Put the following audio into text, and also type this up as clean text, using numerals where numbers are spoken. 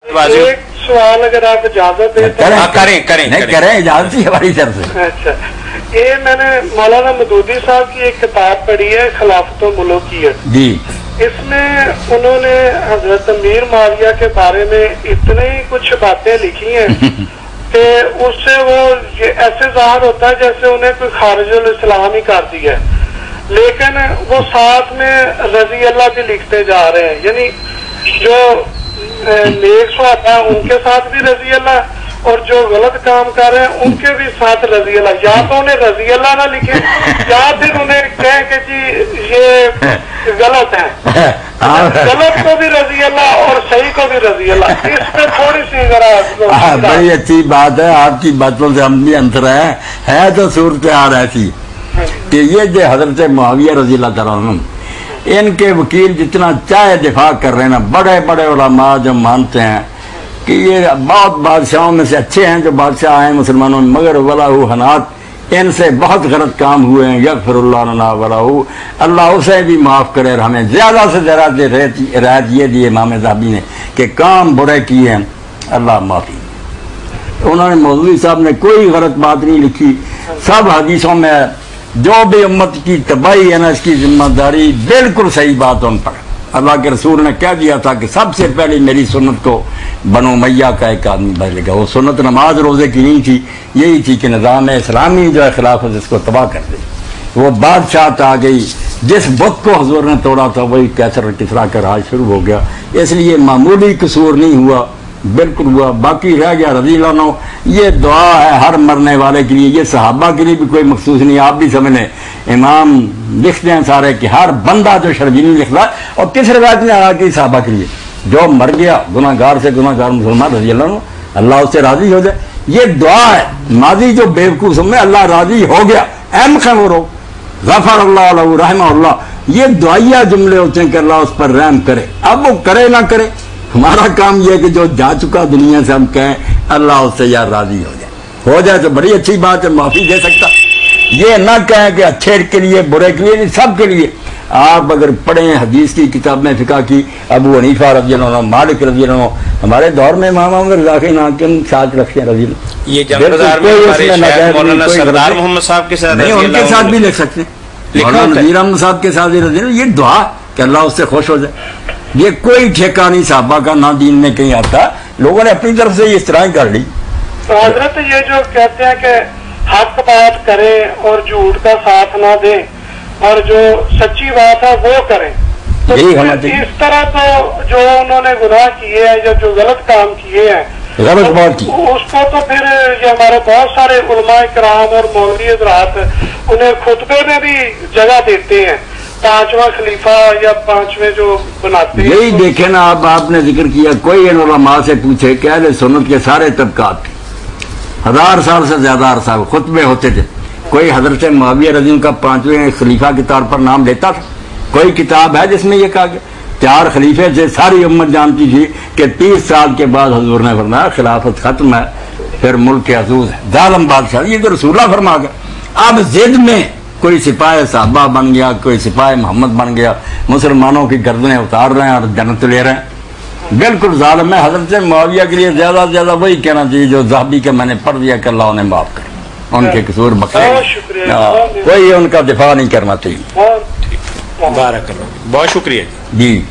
ایک سوال اگر آپ اجازت دیں کریں اجازت ہی ہماری طرف سے. اچھا، یہ میں نے مولانا مودودی صاحب کی ایک کتاب پڑھی ہے خلافت و ملوکیت جی. اس میں انہوں نے حضرت امیر معاویہ کے بارے میں اتنی کچھ باتیں لکھی ہیں کہ اس سے وہ ایسے ظاہر ہوتا ہے جیسے انہیں کوئی خارج الاسلام ہی کر دیا ہے، لیکن وہ ساتھ میں رضی اللہ بھی لکھتے جا رہے ہیں، یعنی جو نیک صحابہ ہیں ان کے ساتھ بھی رضی اللہ اور جو غلط کام کر رہے ہیں ان کے بھی ساتھ رضی اللہ. یا تو انہیں رضی اللہ نہ لکھیں یا پھر انہیں کہیں کہ جی یہ غلط ہے، غلط کو بھی رضی اللہ اور صحیح کو بھی رضی اللہ. اس پہ تھوڑی سی ذرا. بڑی اچھی بات ہے، آپ کی باتوں سے ہم بھی انتر ہے تو صورتحال ایسی کہ یہ جو حضرت معاویہ رضی اللہ تعالیٰ عنہ ان کے وکیل جتنا چاہے دفاع کر رہے ہیں، بڑے بڑے علماء جو مانتے ہیں کہ یہ بہت بادشاہوں میں سے اچھے ہیں جو بادشاہ ہیں مسلمانوں میں، مگر ولاہو حنات ان سے بہت غلط کام ہوئے ہیں. یغفر اللہ لنا ولاہو، اللہ اسے بھی معاف کرے اور ہمیں زیادہ سے زیادہ رعایت یہ دی امام ذہبی نے کہ کام برے کیے ہیں اللہ معافی. انہوں نے مودودی صاحب نے کوئی غلط بات نہیں لکھی، سب حدیثوں میں جو بھی امت کی تباہی ہے نا اس کی ذمہ داری بالکل صحیح بات ان پر. اللہ کے رسول نے کہہ دیا تھا کہ سب سے پہلے میری سنت کو بنو امیہ کا ایک آدمی بدلے گا. وہ سنت نماز روزے کی نہیں تھی، یہی تھی کہ نظام اسلامی جو ہے خلافت اس کو تباہ کر دے. وہ بادشاہت آ گئی، جس بت کو حضور نے توڑا تھا وہی کیسر کسرا کا راج شروع ہو گیا. اس لیے معمولی قصور نہیں ہوا، بالکل ہوا. باقی رہ گیا رضی اللہ عنہ. یہ دعا ہے ہر مرنے والے کے لیے، یہ صحابہ کے لیے بھی کوئی مخصوص نہیں. آپ بھی سمجھیں امام لکھتے ہیں سارے کہ ہر بندہ جو شربینی لکھتا ہے، اور کس روایت میں آیا کہ صحابہ کے لیے جو مر گیا گناہ گار سے گناہ گار مسلمان رضی اللہ عنہ اللہ اس سے راضی ہو جائے. یہ دعا ہے ماضی جو بیوقوف میں اللہ راضی ہو گیا، ایم خبرو غفر اللہ علیہ رحمہ اللہ، یہ دعائیہ جملے ہوتے ہیں کہ اللہ اس پر رحم کرے. اب وہ کرے نہ کرے، ہمارا کام یہ ہے کہ جو جا چکا دنیا سے ہم کہیں اللہ اس سے یار راضی ہو جائے تو بڑی اچھی بات ہے، معافی دے سکتا. یہ نہ کہیں کہ اچھے کے لیے برے کے لیے، سب کے لیے. آپ اگر پڑھیں حدیث کی کتاب میں فقہ کی، ابو حنیفہ رضی اللہ عنہ، مالک رضی اللہ عنہ، ہمارے دور میں امام احمد رضا کے نام کے ساتھ رکھتے ہیں رضی اللہ. یہ جنگزار میں ہمارے شیخ مولانا سردار محمد صاحب کے ساتھ نہیں، ان کے ساتھ بھی لکھ سکتے ہیں، مولانا نذیر احمد صاحب کے ساتھ بھی رضی اللہ. یہ دعا کہ اللہ اس سے خوش ہو جائے. یہ کوئی ٹھیکہ نہیں صحابہ کا، نہ دین میں کہیں آتا، لوگوں نے اپنی طرف سے یہ اس طرح کر لی. تو حضرت یہ جو کہتے ہیں کہ حق بات کریں اور جھوٹ کا ساتھ نہ دیں اور جو سچی بات ہے وہ کریں، تو اس طرح تو جو انہوں نے گناہ کیے ہیں یا جو غلط کام کیے ہیں غلط بات کی، اس کو تو پھر یہ ہمارے بہت سارے علماء کرام اور مولوی حضرات انہیں خطبے میں بھی جگہ دیتے ہیں، پانچواں خلیفہ یا پانچویں جو بناتے ہیں. یہی دیکھیں نا آپ نے ذکر کیا، کوئی ان علماء سے پوچھے کہ اہل سنت کے سارے طبقات کے 1000 سال سے زیادہ عرصہ خطبے ہوتے تھے، کوئی حضرت معاویہ رضی اللہ کا 5ویں خلیفہ کے طور پر نام لیتا تھا؟ کوئی کتاب ہے جس میں یہ کہا گیا 4 خلیفے سے ساری امت جانتی تھی کہ 30 سال کے بعد حضور نے فرمایا خلافت ختم ہے، پھر ملک عزوز ہے، ظالم بادشاہ. یہ تو رسول اللہ فرما گیا. اب ضد میں کوئی سپاہ صحابہ بن گیا، کوئی سپاہ محمد بن گیا، مسلمانوں کی گردنیں اتار رہے ہیں اور جنت لے رہے ہیں. بالکل ظالم ہے. حضرت معاویہ کے لیے زیادہ سے زیادہ وہی کہنا چاہیے جو ذہبی کے میں نے پڑھ دیا کہ اللہ انہیں معاف کرے، ان کے قصور بخشے، کوئی ان کا دفاع نہیں کرنا چاہیے. بارک اللہ، بہت شکریہ جی.